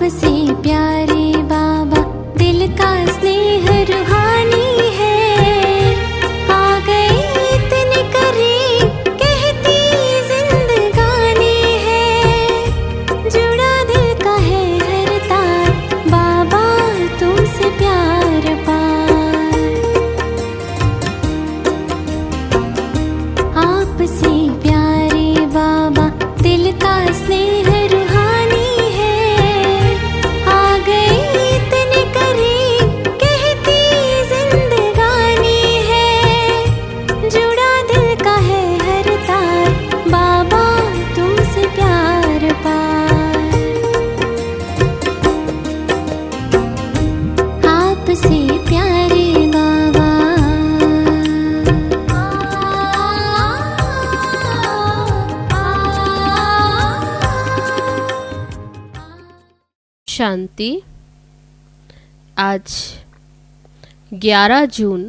आपसे प्यारे बाबा, दिल का स्नेह रूहानी है। आ गए इतने करीब, कहती जिंदगानी है। जुड़ा दिल का है हर तार, बाबा तुमसे प्यार पार। आपसे प्यारे बाबा, दिल का स्नेह रूहानी है। आ गए इतने करीब, कहती जिंदगानी है। जुड़ा दिल का है हर तार, बाबा तुमसे प्यार पार। आपसे प्यारे बाबा। शांति। आज 11 जून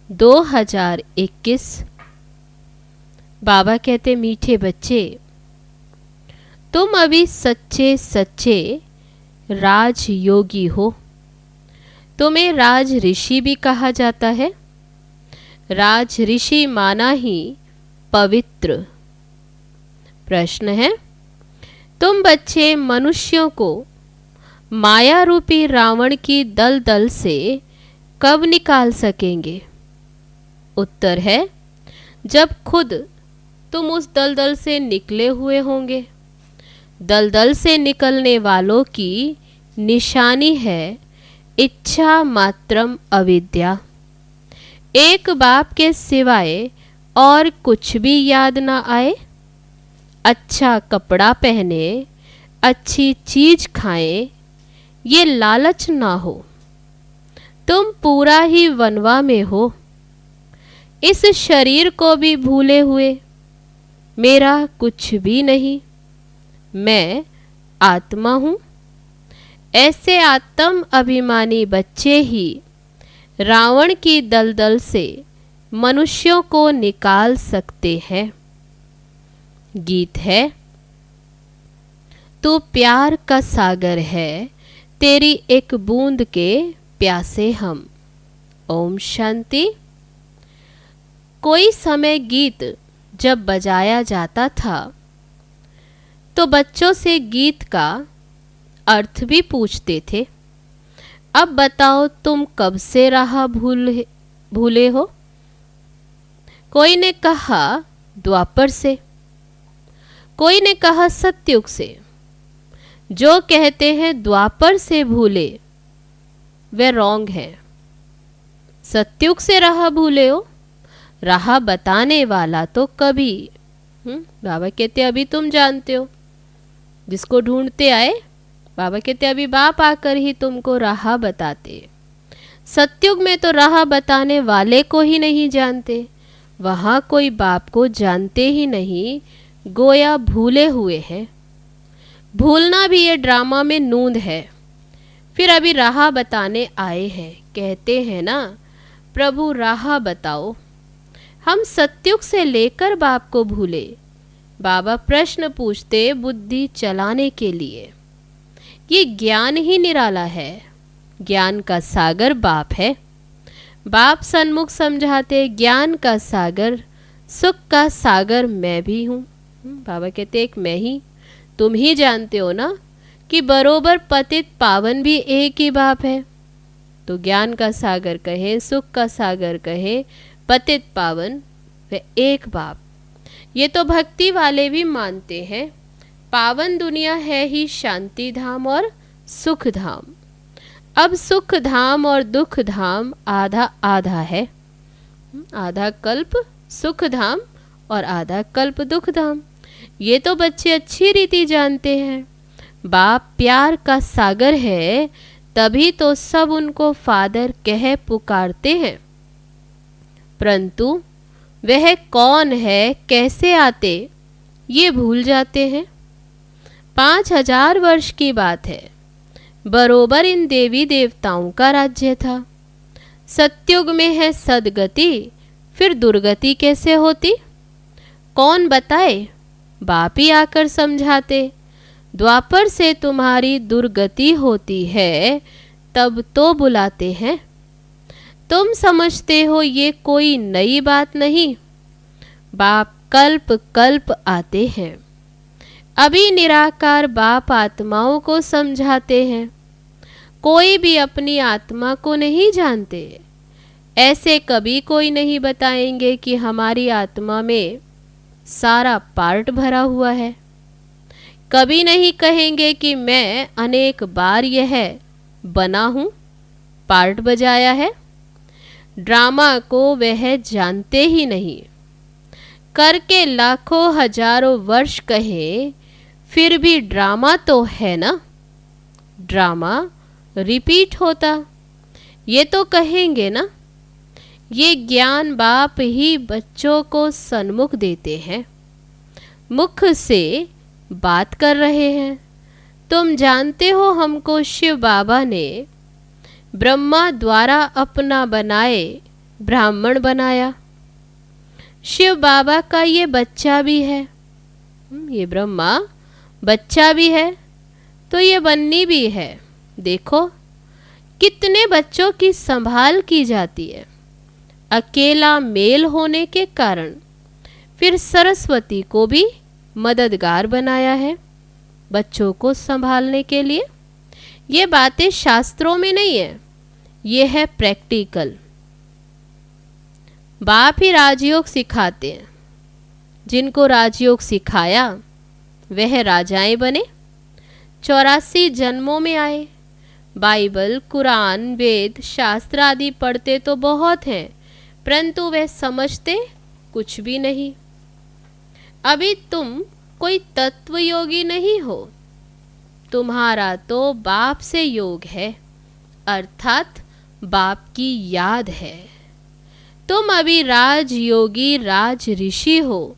2021। बाबा कहते, मीठे बच्चे, तुम अभी सच्चे सच्चे राजयोगी हो। तुम्हें राज ऋषि भी कहा जाता है। राज ऋषि माना ही पवित्र। प्रश्न है, तुम बच्चे मनुष्यों को माया रूपी रावण की दलदल से कब निकाल सकेंगे? उत्तर है, जब खुद तुम उस दलदल से निकले हुए होंगे। दलदल से निकलने वालों की निशानी है इच्छा मात्रम अविद्या। एक बाप के सिवाय और कुछ भी याद ना आए। अच्छा कपड़ा पहने, अच्छी चीज खाएं, ये लालच ना हो। तुम पूरा ही वनवा में हो। इस शरीर को भी भूले हुए, मेरा कुछ भी नहीं, मैं आत्मा हूँ। ऐसे आत्म अभिमानी बच्चे ही रावण की दलदल से मनुष्यों को निकाल सकते हैं। गीत है, तू प्यार का सागर है, तेरी एक बूंद के प्यासे हम। ओम शांति। कोई समय गीत जब बजाया जाता था तो बच्चों से गीत का अर्थ भी पूछते थे। अब बताओ, तुम कब से राह भूले हो? कोई ने कहा द्वापर से, कोई ने कहा सतयुग से। जो कहते हैं द्वापर से भूले, वे रॉन्ग है। सतयुग से राह भूले हो, राह बताने वाला तो कभी बाबा कहते अभी तुम जानते हो। जिसको ढूंढते आए, बाबा कहते अभी बाप आकर ही तुमको राह बताते। सतयुग में तो राह बताने वाले को ही नहीं जानते, वहाँ कोई बाप को जानते ही नहीं, गोया भूले हुए हैं। भूलना भी ये ड्रामा में नूंद है। फिर अभी राह बताने आए हैं, कहते हैं ना प्रभु राह बताओ। हम सतयुग से लेकर बाप को भूले। बाबा प्रश्न पूछते बुद्धि चलाने के लिए। ये ज्ञान ही निराला है। ज्ञान का सागर बाप है। बाप सन्मुख समझाते, ज्ञान का सागर, सुख का सागर मैं भी हूँ। बाबा कहते एक मैं ही, तुम ही जानते हो ना कि बरोबर पतित पावन भी एक ही बाप है। तो ज्ञान का सागर कहे, सुख का सागर कहे, पतित पावन, वे एक बाप। ये तो भक्ति वाले भी मानते हैं। पावन दुनिया है ही शांति धाम और सुख धाम। अब सुख धाम और दुख धाम आधा आधा है। आधा कल्प सुख धाम और आधा कल्प दुख धाम। ये तो बच्चे अच्छी रीति जानते हैं। बाप प्यार का सागर है, तभी तो सब उनको फादर कह पुकारते हैं। परंतु वह कौन है, कैसे आते, ये भूल जाते हैं। 5000 वर्ष की बात है। बरोबर इन देवी देवताओं का राज्य था। सतयुग में है सदगति, फिर दुर्गति कैसे होती? कौन बताए? बाप ही आकर समझाते। द्वापर से तुम्हारी दुर्गति होती है तब तो बुलाते हैं। तुम समझते हो ये कोई नई बात नहीं। बाप कल्प कल्प आते हैं। अभी निराकार बाप आत्माओं को समझाते हैं। कोई भी अपनी आत्मा को नहीं जानते। ऐसे कभी कोई नहीं बताएंगे कि हमारी आत्मा में सारा पार्ट भरा हुआ है। कभी नहीं कहेंगे कि मैं अनेक बार यह बना हूँ, पार्ट बजाया है। ड्रामा को वह जानते ही नहीं। करके लाखों हजारों वर्ष कहे फिर भी ड्रामा तो है ना। ड्रामा रिपीट होता, ये तो कहेंगे ना। ये ज्ञान बाप ही बच्चों को सन्मुख देते हैं, मुख से बात कर रहे हैं। तुम जानते हो हमको शिव बाबा ने ब्रह्मा द्वारा अपना बनाए ब्राह्मण बनाया। शिव बाबा का ये बच्चा भी है। ये ब्रह्मा बच्चा भी है तो ये बन्नी भी है। देखो कितने बच्चों की संभाल की जाती है। अकेला मेल होने के कारण फिर सरस्वती को भी मददगार बनाया है बच्चों को संभालने के लिए। ये बातें शास्त्रों में नहीं है, ये है प्रैक्टिकल। बाप ही राजयोग सिखाते हैं। जिनको राजयोग सिखाया वह राजाएं बने, 84 जन्मों में आए। बाइबल, कुरान, वेद, शास्त्र आदि पढ़ते तो बहुत हैं, परंतु वे समझते कुछ भी नहीं। अभी तुम कोई तत्व योगी नहीं हो। तुम्हारा तो बाप से योग है, अर्थात बाप की याद है। तुम अभी राज योगी राज ऋषि हो,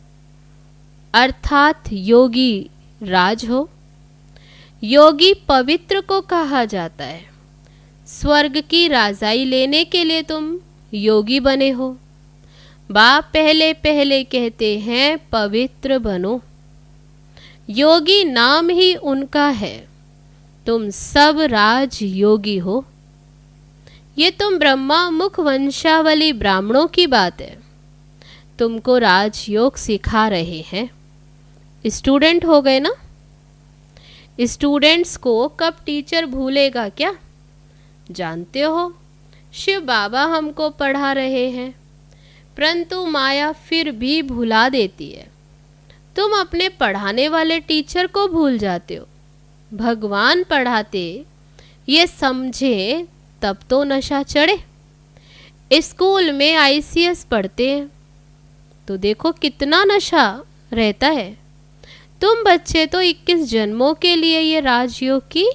अर्थात योगी राज हो। योगी पवित्र को कहा जाता है। स्वर्ग की राजाई लेने के लिए तुम योगी बने हो। बाप पहले पहले कहते हैं पवित्र बनो। योगी नाम ही उनका है। तुम सब राज योगी हो। ये तुम ब्रह्मा मुख वंशावली ब्राह्मणों की बात है। तुमको राजयोग सिखा रहे हैं। स्टूडेंट हो गए ना। स्टूडेंट्स को कब टीचर भूलेगा क्या? जानते हो शिव बाबा हमको पढ़ा रहे हैं, परंतु माया फिर भी भुला देती है। तुम अपने पढ़ाने वाले टीचर को भूल जाते हो। भगवान पढ़ाते ये समझे तब तो नशा चढ़े। स्कूल में ICS पढ़ते हैं तो देखो कितना नशा रहता है। तुम बच्चे तो 21 जन्मों के लिए ये राजयोग की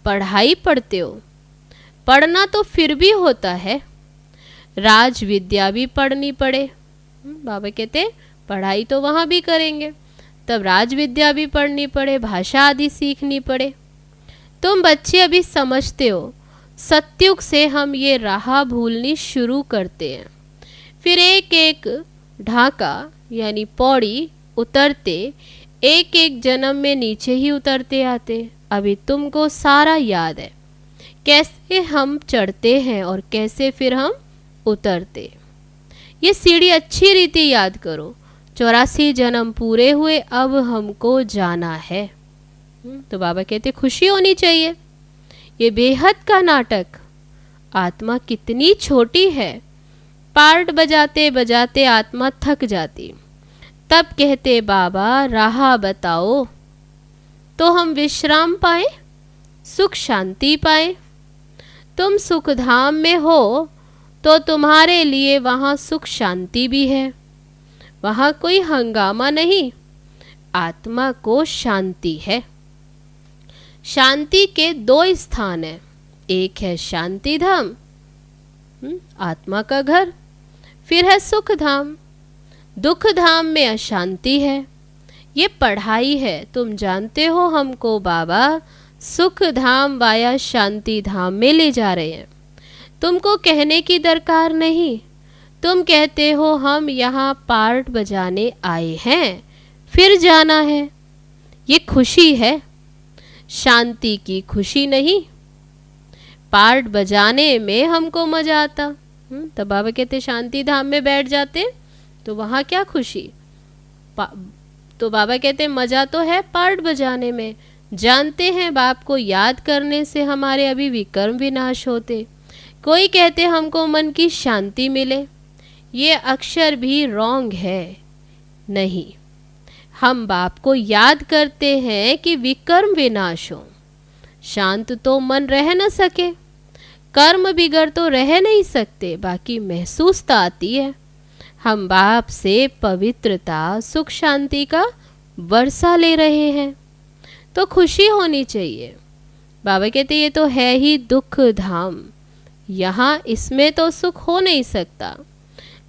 पढ़ाई पढ़ते हो। पढ़ना तो फिर भी होता है। राज विद्या भी पढ़नी पड़े। बाबा कहते पढ़ाई तो वहाँ भी करेंगे, तब राज विद्या भी पढ़नी पड़े, भाषा आदि सीखनी पड़े। तुम बच्चे अभी समझते हो। सतयुग से हम ये राह भूलनी शुरू करते हैं। फिर एक एक ढाका यानी पौड़ी उतरते एक एक जन्म में नीचे ही उतरते आते। अभी तुमको सारा याद है, कैसे हम चढ़ते हैं और कैसे फिर हम उतरते। ये सीढ़ी अच्छी रीति याद करो। 84 जन्म पूरे हुए, अब हमको जाना है। तो बाबा कहते खुशी होनी चाहिए। ये बेहद का नाटक। आत्मा कितनी छोटी है। पार्ट बजाते बजाते आत्मा थक जाती। तब कहते बाबा राह बताओ, तो हम विश्राम पाए, सुख शांति पाए। तुम सुख धाम में हो तो तुम्हारे लिए वहाँ सुख शांति भी है। वहाँ कोई हंगामा नहीं, आत्मा को शांति है। शांति के 2 स्थान हैं। एक है शांति धाम, आत्मा का घर, फिर है सुख धाम। दुख धाम में अशांति है। ये पढ़ाई है। तुम जानते हो हमको बाबा सुख धाम वाया शांति धाम में ले जा रहे हैं। तुमको कहने की दरकार नहीं। तुम कहते हो हम यहाँ पार्ट बजाने आए हैं, फिर जाना है। ये खुशी है। शांति की खुशी नहीं, पार्ट बजाने में हमको मजा आता। तो बाबा कहते शांति धाम में बैठ जाते तो वहाँ क्या खुशी। तो बाबा कहते मजा तो है पार्ट बजाने में। जानते हैं बाप को याद करने से हमारे अभी विकर्म विनाश होते। कोई कहते हमको मन की शांति मिले, ये अक्षर भी रॉन्ग है। नहीं, हम बाप को याद करते हैं कि विकर्म विनाश हो। शांत तो मन रह न सके, कर्म बिगड़ तो रह नहीं सकते, बाकी महसूस तो आती है। हम बाप से पवित्रता सुख शांति का वर्षा ले रहे हैं तो खुशी होनी चाहिए। बाबा कहते ये तो है ही दुख धाम, यहाँ इसमें तो सुख हो नहीं सकता।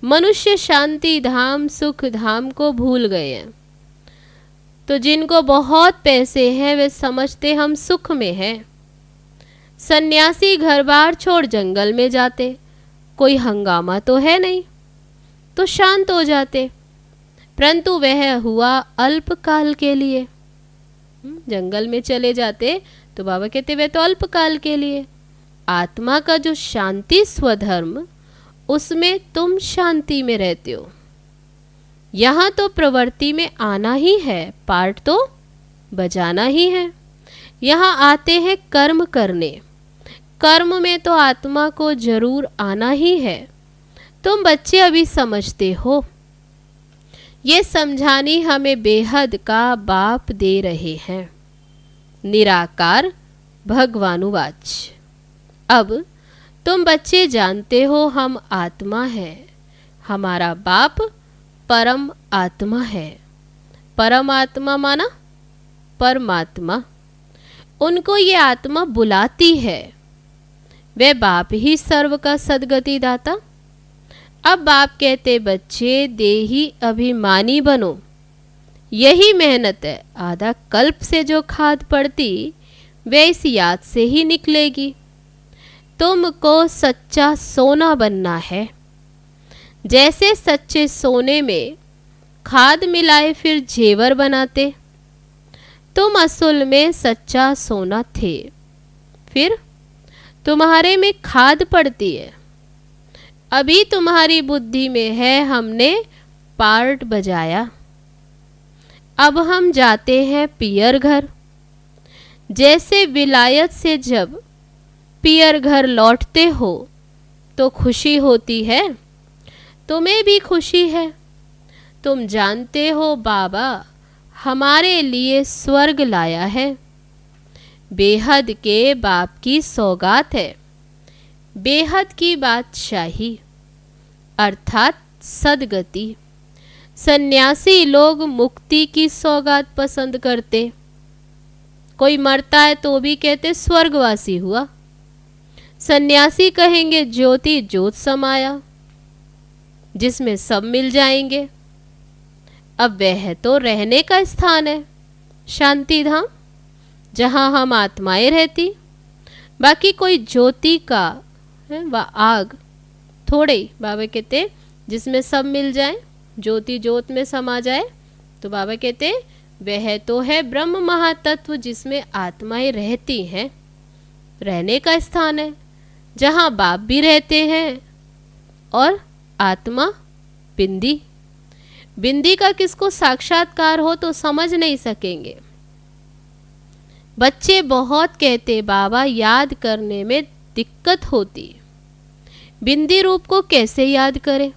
मनुष्य शांति धाम सुख धाम को भूल गए हैं। तो जिनको बहुत पैसे हैं वे समझते हम सुख में हैं। सन्यासी घर बार छोड़ जंगल में जाते, कोई हंगामा तो है नहीं, तो शांत हो जाते, परंतु वह हुआ अल्पकाल के लिए। जंगल में चले जाते तो बाबा कहते वह तो अल्पकाल के लिए। आत्मा का जो शांति स्वधर्म, उसमें तुम शांति में रहते हो। यहाँ तो प्रवृत्ति में आना ही है, पार्ट तो बजाना ही है। यहाँ आते हैं कर्म करने, कर्म में तो आत्मा को जरूर आना ही है। तुम बच्चे अभी समझते हो, ये समझानी हमें बेहद का बाप दे रहे हैं। निराकार भगवानुवाच। अब तुम बच्चे जानते हो हम आत्मा है, हमारा बाप परम आत्मा है। परम आत्मा माना परमात्मा। उनको ये आत्मा बुलाती है, वे बाप ही सर्व का सद्गति दाता। अब बाप कहते बच्चे देही अभिमानी बनो, यही मेहनत है। आधा कल्प से जो खाद पड़ती वे इस याद से ही निकलेगी। तुमको सच्चा सोना बनना है। जैसे सच्चे सोने में खाद मिलाए फिर जेवर बनाते, तुम असल में सच्चा सोना थे, फिर तुम्हारे में खाद पड़ती है। अभी तुम्हारी बुद्धि में है हमने पार्ट बजाया। अब हम जाते हैं पियर घर। जैसे विलायत से जब पियर घर लौटते हो तो खुशी होती है, तुम्हें भी खुशी है। तुम जानते हो बाबा हमारे लिए स्वर्ग लाया है, बेहद के बाप की सौगात है। बेहद की बादशाही अर्थात सदगति। सन्यासी लोग मुक्ति की सौगात पसंद करते। कोई मरता है तो भी कहते स्वर्गवासी हुआ। सन्यासी कहेंगे ज्योति ज्योत समाया, जिसमें सब मिल जाएंगे। अब वह तो रहने का स्थान है, शांति धाम, जहाँ हम आत्माएं रहती। बाकी कोई ज्योति का है व आग थोड़े ही। बाबा कहते जिसमें सब मिल जाए, ज्योति ज्योत में समा जाए, तो बाबा कहते वह तो है ब्रह्म महातत्व, जिसमें आत्माएं रहती हैं। रहने का स्थान है जहाँ बाप भी रहते हैं और आत्मा बिंदी। बिंदी का किसको साक्षात्कार हो तो समझ नहीं सकेंगे। बच्चे बहुत कहते बाबा याद करने में दिक्कत होती, बिंदी रूप को कैसे याद करें।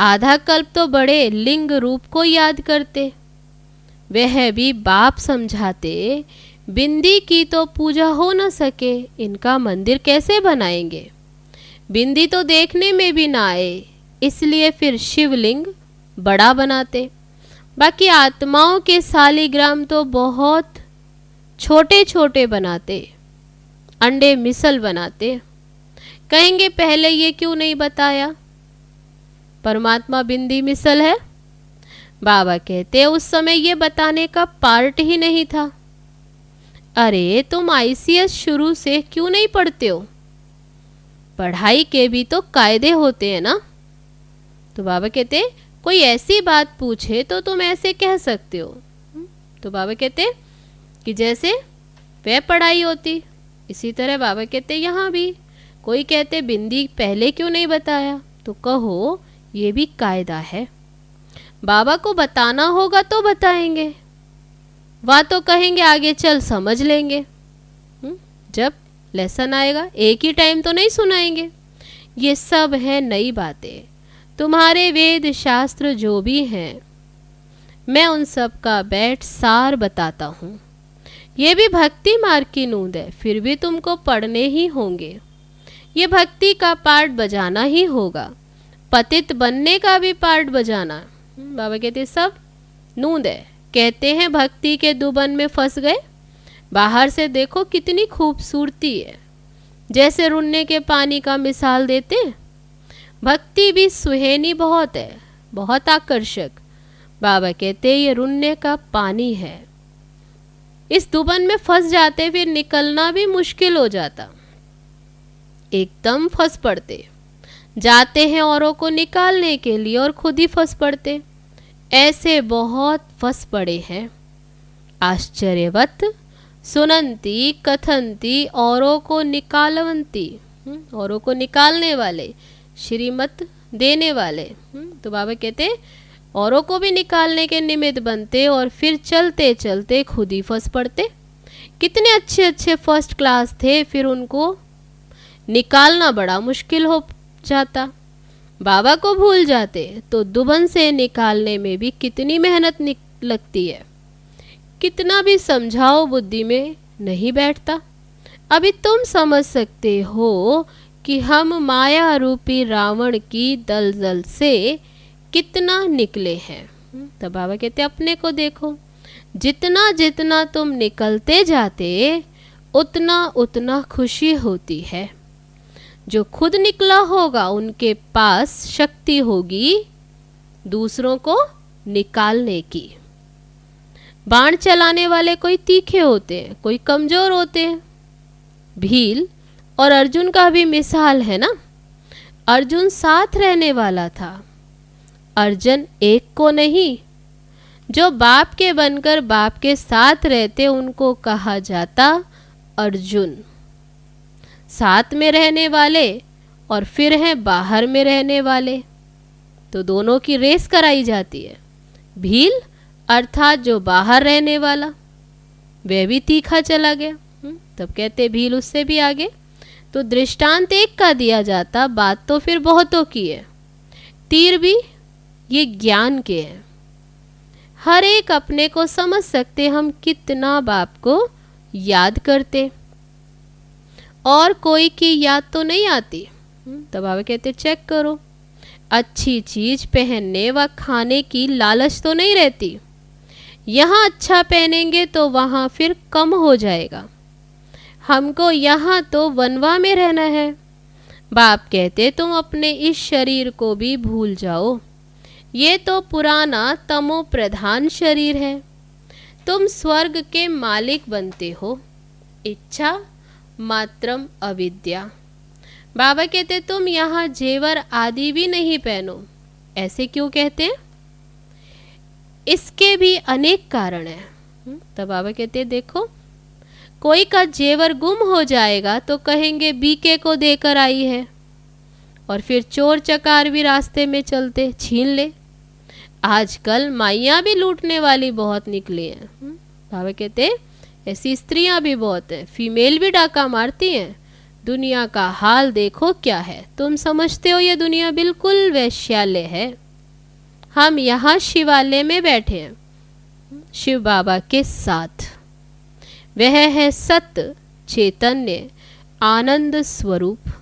आधा कल्प तो बड़े लिंग रूप को याद करते, वह भी बाप समझाते बिंदी की तो पूजा हो न सके, इनका मंदिर कैसे बनाएंगे। बिंदी तो देखने में भी ना आए, इसलिए फिर शिवलिंग बड़ा बनाते। बाकी आत्माओं के सालिग्राम तो बहुत छोटे छोटे बनाते, अंडे मिसल बनाते। कहेंगे पहले ये क्यों नहीं बताया, परमात्मा बिंदी मिसल है। बाबा कहते उस समय ये बताने का पार्ट ही नहीं था। अरे तुम आईसीएस शुरू से क्यों नहीं पढ़ते हो, पढ़ाई के भी तो कायदे होते हैं ना। तो बाबा कहते कोई ऐसी बात पूछे तो तुम ऐसे कह सकते हो। तो बाबा कहते कि जैसे वह पढ़ाई होती। इसी तरह बाबा कहते यहाँ भी कोई कहते बिंदी पहले क्यों नहीं बताया, तो कहो ये भी कायदा है। बाबा को बताना होगा तो बताएंगे, वह तो कहेंगे आगे चल समझ लेंगे। जब लेसन आएगा एक ही टाइम तो नहीं सुनाएंगे। ये सब है नई बातें। तुम्हारे वेद शास्त्र जो भी हैं मैं उन सब का बैठ सार बताता हूँ। ये भी भक्ति मार्ग की नूंद है, फिर भी तुमको पढ़ने ही होंगे। ये भक्ति का पार्ट बजाना ही होगा, पतित बनने का भी पार्ट बजाना। बाबा कहते सब नूंद है। कहते हैं भक्ति के दुबन में फंस गए। बाहर से देखो कितनी खूबसूरती है, जैसे रुन्ने के पानी का मिसाल देते। भक्ति भी सुहेनी बहुत है, बहुत आकर्षक। बाबा कहते ये रुन्ने का पानी है। इस दुबन में फंस जाते, फिर निकलना भी मुश्किल हो जाता। एकदम फंस पड़ते, जाते हैं औरों को निकालने के लिए और खुद ही फंस पड़ते। ऐसे बहुत फंस पड़े हैं। आश्चर्यवत सुनंती कथंती औरों को निकालवंती, औरों को निकालने वाले, श्रीमत देने वाले। तो बाबा कहते औरों को भी निकालने के निमित्त बनते और फिर चलते चलते खुद ही फंस पड़ते। कितने अच्छे अच्छे फर्स्ट क्लास थे, फिर उनको निकालना बड़ा मुश्किल हो जाता। बाबा को भूल जाते तो दुबन से निकालने में भी कितनी मेहनत लगती है। कितना भी समझाओ बुद्धि में नहीं बैठता। अभी तुम समझ सकते हो कि हम माया रूपी रावण की दलदल से कितना निकले हैं। तो बाबा कहते अपने को देखो, जितना जितना तुम निकलते जाते उतना उतना खुशी होती है। जो खुद निकला होगा उनके पास शक्ति होगी दूसरों को निकालने की। बाण चलाने वाले कोई तीखे होते हैं, कोई कमजोर होते हैं। भील और अर्जुन का भी मिसाल है ना। अर्जुन साथ रहने वाला था, अर्जुन एक को नहीं। जो बाप के बनकर बाप के साथ रहते उनको कहा जाता अर्जुन। साथ में रहने वाले और फिर हैं बाहर में रहने वाले, तो दोनों की रेस कराई जाती है। भील अर्थात जो बाहर रहने वाला, वह भी तीखा चला गया। तब कहते भील उससे भी आगे। तो दृष्टांत एक का दिया जाता, बात तो फिर बहुतों की है। तीर भी ये ज्ञान के हैं। हर एक अपने को समझ सकते हम कितना बाप को याद करते, और कोई की याद तो नहीं आती। तब बाबा कहते चेक करो, अच्छी चीज पहनने व खाने की लालच तो नहीं रहती। यहाँ अच्छा पहनेंगे तो वहाँ फिर कम हो जाएगा। हमको यहाँ तो वनवा में रहना है। बाप कहते तुम अपने इस शरीर को भी भूल जाओ, ये तो पुराना तमो प्रधान शरीर है। तुम स्वर्ग के मालिक बनते हो। इच्छा मात्रम अविद्या। बाबा कहते तुम यहाँ जेवर आदि भी नहीं पहनो। ऐसे क्यों कहते हैं? इसके भी अनेक कारण हैं। तब बाबा कहते देखो, कोई का जेवर गुम हो जाएगा तो कहेंगे बीके को देकर आई है, और फिर चोर चकार भी रास्ते में चलते छीन ले। आजकल माइयाँ भी लूटने वाली बहुत निकली हैं। बाबा कहते ऐसी स्त्रियां भी बहुत हैं, फीमेल भी डाका मारती हैं। दुनिया का हाल देखो क्या है। तुम समझते हो ये दुनिया बिल्कुल वैश्यालय है। हम यहाँ शिवालय में बैठे हैं शिव बाबा के साथ। वह है सत्य चैतन्य आनंद स्वरूप।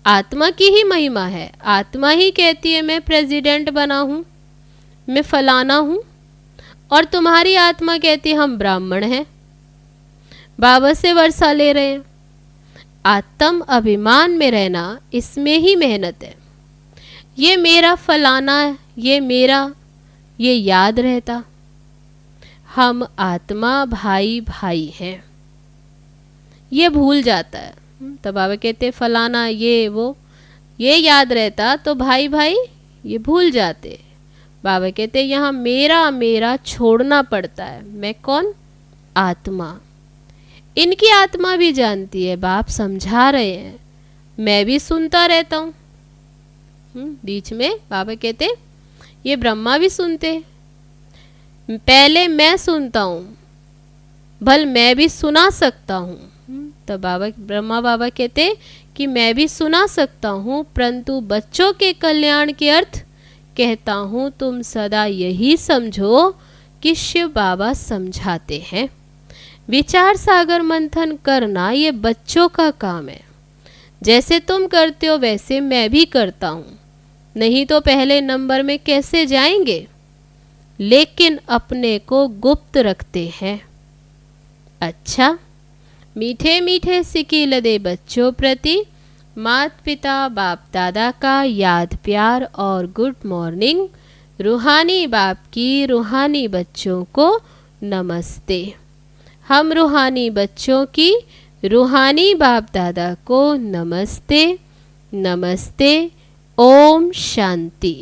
आत्मा की ही महिमा है। आत्मा ही कहती है मैं प्रेसिडेंट बना हूँ, मैं फलाना हूँ, और तुम्हारी आत्मा कहती हम ब्राह्मण हैं, बाबा से वर्षा ले रहे हैं। आत्म अभिमान में रहना, इसमें ही मेहनत है। ये मेरा फलाना, ये मेरा, ये याद रहता। हम आत्मा भाई भाई हैं, ये भूल जाता है। तो बाबा कहते फलाना ये वो, ये याद रहता तो भाई भाई ये भूल जाते। बाबा कहते यहाँ मेरा मेरा छोड़ना पड़ता है। मैं कौन? आत्मा, इनकी आत्मा भी जानती है, बाप समझा रहे हैं, मैं भी सुनता रहता हूँ। बीच में बाबा कहते ये ब्रह्मा भी सुनते, पहले मैं सुनता हूँ, भल मैं भी सुना सकता हूँ। तो ब्रह्मा बाबा कहते कि मैं भी सुना सकता हूँ, परंतु बच्चों के कल्याण के अर्थ कहता हूँ तुम सदा यही समझो कि शिव बाबा समझाते हैं। विचार सागर मंथन करना ये बच्चों का काम है, जैसे तुम करते हो वैसे मैं भी करता हूँ, नहीं तो पहले नंबर में कैसे जाएंगे, लेकिन अपने को गुप्त रखते हैं। अच्छा, मीठे मीठे सिकील दे बच्चों प्रति माता पिता बाप दादा का याद प्यार और गुड मॉर्निंग। रूहानी बाप की रूहानी बच्चों को नमस्ते। हम रूहानी बच्चों की रूहानी बाप दादा को नमस्ते नमस्ते। ओम शांति।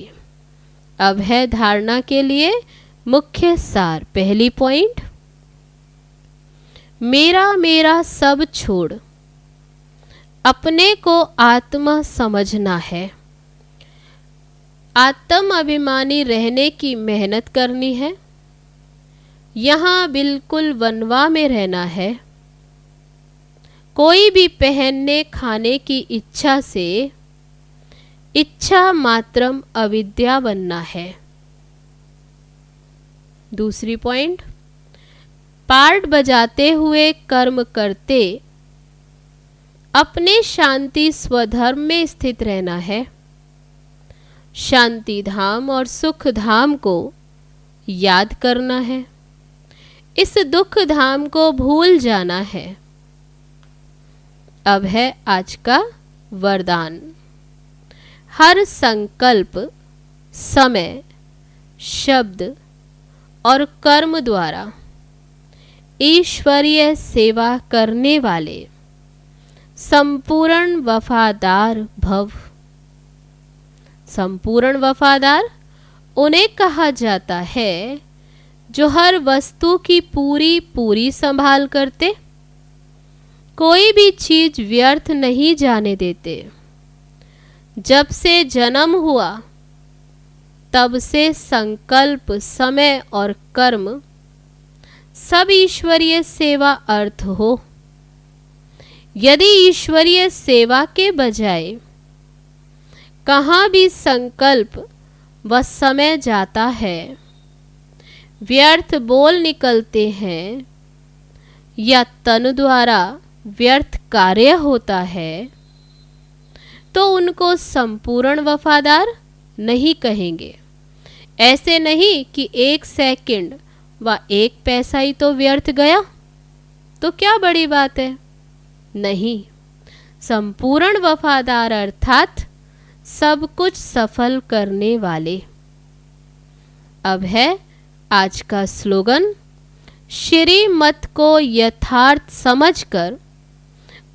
अब है धारणा के लिए मुख्य सार। पहली पॉइंट, मेरा मेरा सब छोड़ अपने को आत्मा समझना है। आत्म अभिमानी रहने की मेहनत करनी है। यहाँ बिल्कुल वनवा में रहना है। कोई भी पहनने खाने की इच्छा से इच्छा मात्रम अविद्या बनना है। दूसरी पॉइंट, पार्ट बजाते हुए कर्म करते अपने शांति स्वधर्म में स्थित रहना है। शांति धाम और सुख धाम को याद करना है। इस दुख धाम को भूल जाना है। अब है आज का वरदान। हर संकल्प, समय, शब्द और कर्म द्वारा ईश्वरीय सेवा करने वाले संपूर्ण वफादार भव। संपूर्ण वफादार उन्हें कहा जाता है जो हर वस्तु की पूरी पूरी संभाल करते, कोई भी चीज व्यर्थ नहीं जाने देते। जब से जन्म हुआ तब से संकल्प, समय और कर्म सब ईश्वरीय सेवा अर्थ हो। यदि ईश्वरीय सेवा के बजाय कहाँ भी संकल्प व समय जाता है, व्यर्थ बोल निकलते हैं या तन द्वारा व्यर्थ कार्य होता है, तो उनको संपूर्ण वफादार नहीं कहेंगे। ऐसे नहीं कि 1 सेकंड व 1 पैसा ही तो व्यर्थ गया तो क्या बड़ी बात है। नहीं, संपूर्ण वफादार अर्थात सब कुछ सफल करने वाले। अब है आज का स्लोगन। श्रीमत को यथार्थ समझकर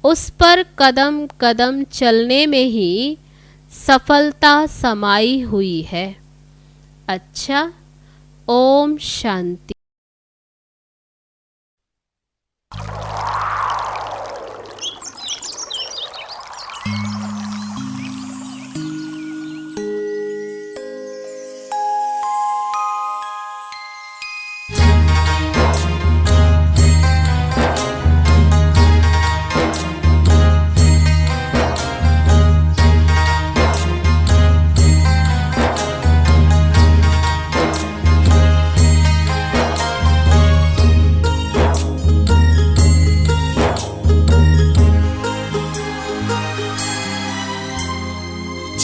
उस पर कदम कदम चलने में ही सफलता समाई हुई है। अच्छा, ओम शांति।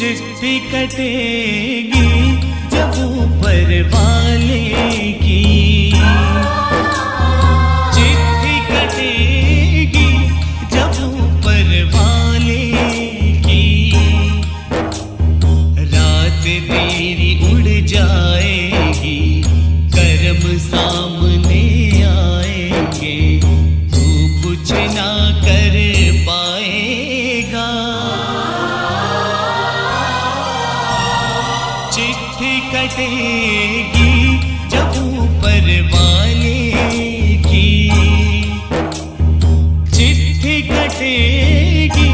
चिट्ठी कटेगी जब ऊपर वाले की, चिट्ठी कटेगी जब ऊपर वाले की, रात तेरी उड़ जाएगी, कर्म सामने आएंगे, तू कुछ ना कर पाएगा। चिट्ठी कटेगी जब ऊपर वाले बरसेगी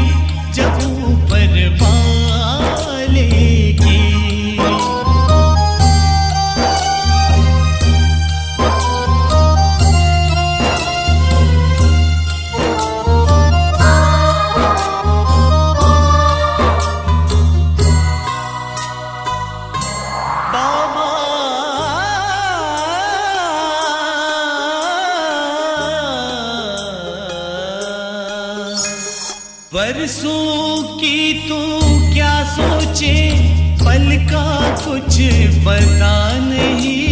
जब ऊपर वाले की। बरसों की तू क्या सोचे, पल का कुछ पता नहीं।